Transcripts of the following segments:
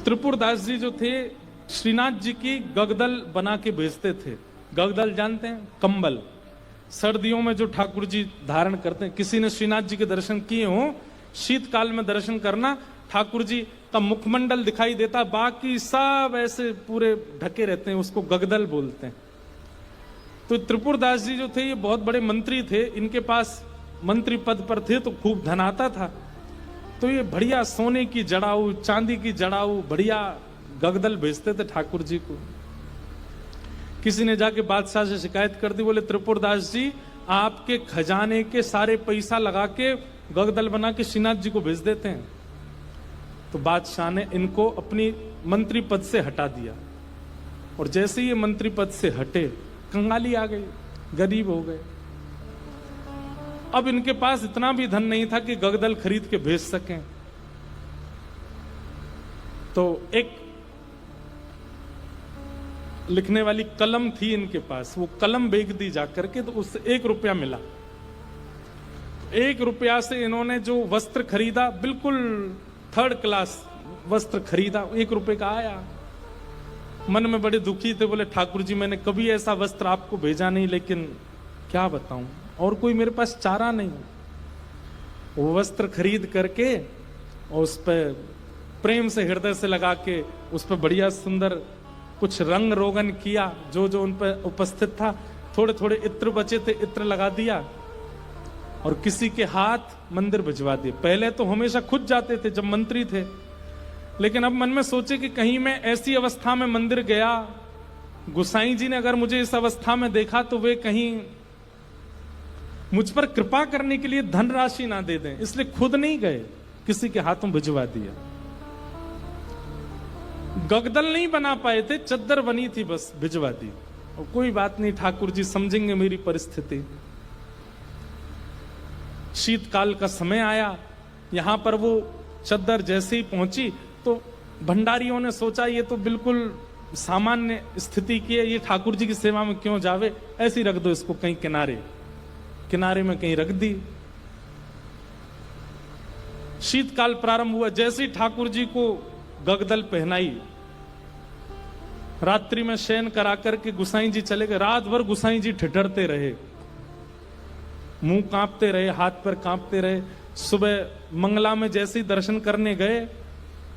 त्रिपुरदास जी जो थे श्रीनाथ जी की गगदल बना के भेजते थे। गगदल जानते हैं? कंबल सर्दियों में जो ठाकुर जी धारण करते हैं। किसी ने श्रीनाथ जी के दर्शन किए हो, शीतकाल में दर्शन करना, ठाकुर जी का मुखमंडल दिखाई देता, बाकी सब ऐसे पूरे ढके रहते हैं, उसको गगदल बोलते हैं। तो त्रिपुरदास जी जो थे ये बहुत बड़े मंत्री थे, इनके पास मंत्री पद पर थे तो खूब धन आता था। तो ये बढ़िया सोने की जड़ाऊ, चांदी की जड़ाऊ, बढ़िया गगदल भेजते थे ठाकुर जी को। किसी ने जाके बादशाह से शिकायत कर दी, बोले त्रिपुरदास जी आपके खजाने के सारे पैसा लगा के गगदल बना के श्रीनाथ जी को भेज देते हैं। तो बादशाह ने इनको अपनी मंत्री पद से हटा दिया, और जैसे ये मंत्री पद से हटे कंगाली आ गई, गरीब हो गए। अब इनके पास इतना भी धन नहीं था कि गगदल खरीद के भेज सकें। तो एक लिखने वाली कलम थी इनके पास, वो कलम बेच दी जाकर के, तो उससे 1 रुपया मिला। 1 रुपया से इन्होंने जो वस्त्र खरीदा, बिल्कुल 3rd क्लास वस्त्र खरीदा, 1 रुपए का आया। मन में बड़े दुखी थे, बोले ठाकुर जी मैंने कभी ऐसा वस्त्र आपको भेजा नहीं, लेकिन क्या बताऊं, और कोई मेरे पास चारा नहीं। वो वस्त्र खरीद करके और उस पर प्रेम से हृदय से लगा के उस पर बढ़िया सुंदर कुछ रंग रोगन किया, जो जो उन पर उपस्थित था। थोड़े थोड़े इत्र बचे थे, इत्र लगा दिया और किसी के हाथ मंदिर भिजवा दिए। पहले तो हमेशा खुद जाते थे जब मंत्री थे, लेकिन अब मन में सोचे कि कहीं मैं ऐसी अवस्था में मंदिर गया, गुसाई जी ने अगर मुझे इस अवस्था में देखा तो वे कहीं मुझ पर कृपा करने के लिए धनराशि ना दे दें, इसलिए खुद नहीं गए, किसी के हाथों भिजवा दिया। गगदल नहीं बना पाए थे, चद्दर बनी थी, बस भिजवा दी। और कोई बात नहीं, ठाकुर जी समझेंगे मेरी परिस्थिति। शीतकाल का समय आया, यहां पर वो चद्दर जैसे ही पहुंची तो भंडारियों ने सोचा ये तो बिल्कुल सामान्य स्थिति की है, ये ठाकुर जी की सेवा में क्यों जावे, ऐसे ही रख दो इसको कहीं किनारे में कहीं रख दी। शीतकाल प्रारंभ हुआ, जैसे ही ठाकुर जी को गगदल पहनाई, रात्रि में शयन करा करके गुसाई जी चले गए। रात भर गुसाई जी ठिठरते रहे, मुंह कांपते रहे, हाथ पर कांपते रहे। सुबह मंगला में जैसे ही दर्शन करने गए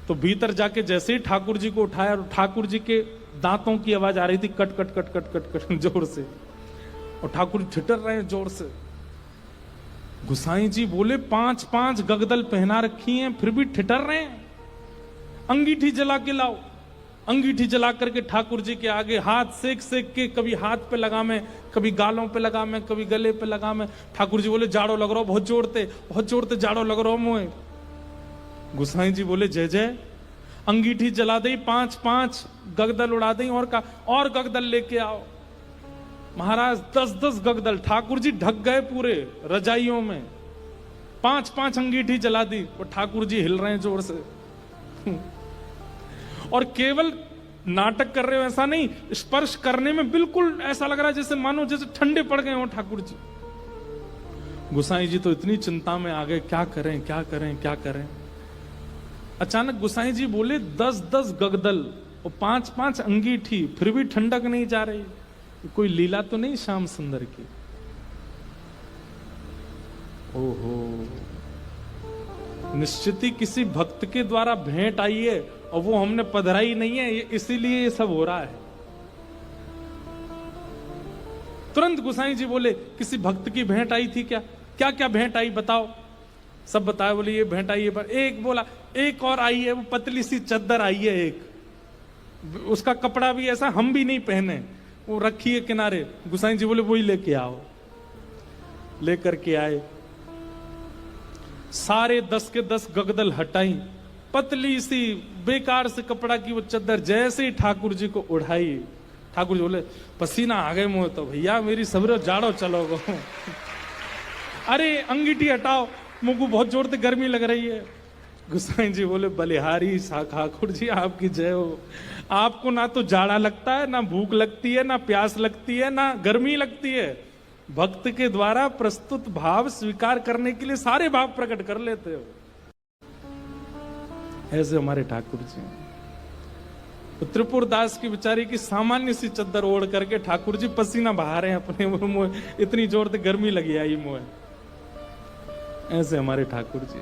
तो भीतर जाके जैसे ही ठाकुर जी को उठाया, ठाकुर जी के दांतों की आवाज आ रही थी, cut cut cut cut cut cut जोर से, और ठाकुर ठिठर रहे हैं जोर से। गुसाई जी बोले 5-5 गगदल पहना रखी हैं फिर भी ठिठर रहे हैं, अंगीठी जला के लाओ। अंगीठी जला करके ठाकुर जी के आगे हाथ सेक सेक के, कभी हाथ पे लगा मैं, कभी गालों पे लगा मैं, कभी गले पे लगा मैं। ठाकुर जी बोले जाड़ो लग रहा हो, बहुत जोड़ते जाड़ो लग रहा हो मुझे। गुसाई जी बोले जय जय। अंगीठी जला दी, 5-5 गगदल उड़ा दी, और गगदल लेके आओ। महाराज 10-10 गगदल, ठाकुर जी ढक गए पूरे रजाइयों में। 5-5 अंगीठी जला दी और ठाकुर जी हिल रहे हैं जोर से। और केवल नाटक कर रहे हो ऐसा नहीं, स्पर्श करने में बिल्कुल ऐसा लग रहा है जैसे मानो जैसे ठंडे पड़ गए हो ठाकुर जी। गुसाई जी तो इतनी चिंता में आ गए, क्या करें। अचानक गुसाई जी बोले 10-10 गगदल और 5-5 अंगीठी, फिर भी ठंडक नहीं जा रही, कोई लीला तो नहीं श्याम सुंदर की। ओहो, निश्चित ही किसी भक्त के द्वारा भेंट आई है और वो हमने पधराई नहीं है, इसीलिए ये सब हो रहा है। तुरंत गुसाई जी बोले किसी भक्त की भेंट आई थी क्या? क्या भेंट आई बताओ। सब बताया, बोले ये भेंट आई है। एक बोला एक और आई है, वो पतली सी चद्दर आई है एक, उसका कपड़ा भी ऐसा हम भी नहीं पहने, वो रखी है किनारे। गुसाई जी बोले वही लेके आओ। लेकर के आए, सारे 10 के 10 गगदल हटाई, पतली सी बेकार से कपड़ा की वो चद्दर जैसे ही ठाकुर जी को उड़ाई, ठाकुर जी बोले पसीना आ गए मुंह, तो भैया मेरी सबरे जाड़ो चलोगो। अरे अंगीठी हटाओ, मुंह को बहुत जोर से गर्मी लग रही है। गुसाई जी बोले बलिहारी ठाकुर जी आपकी जय हो। आपको ना तो जाड़ा लगता है, ना भूख लगती है, ना प्यास लगती है, ना गर्मी लगती है। भक्त के द्वारा प्रस्तुत भाव स्वीकार करने के लिए सारे भाव प्रकट कर लेते हो। ऐसे हमारे ठाकुर जी। तो त्रिपुर दास की बेचारी की सामान्य सी चद्दर ओढ़ करके ठाकुर जी पसीना बहा रहे हैं अपने मुंह, इतनी जोर से गर्मी लगी आई मुंह। ऐसे हमारे ठाकुर जी।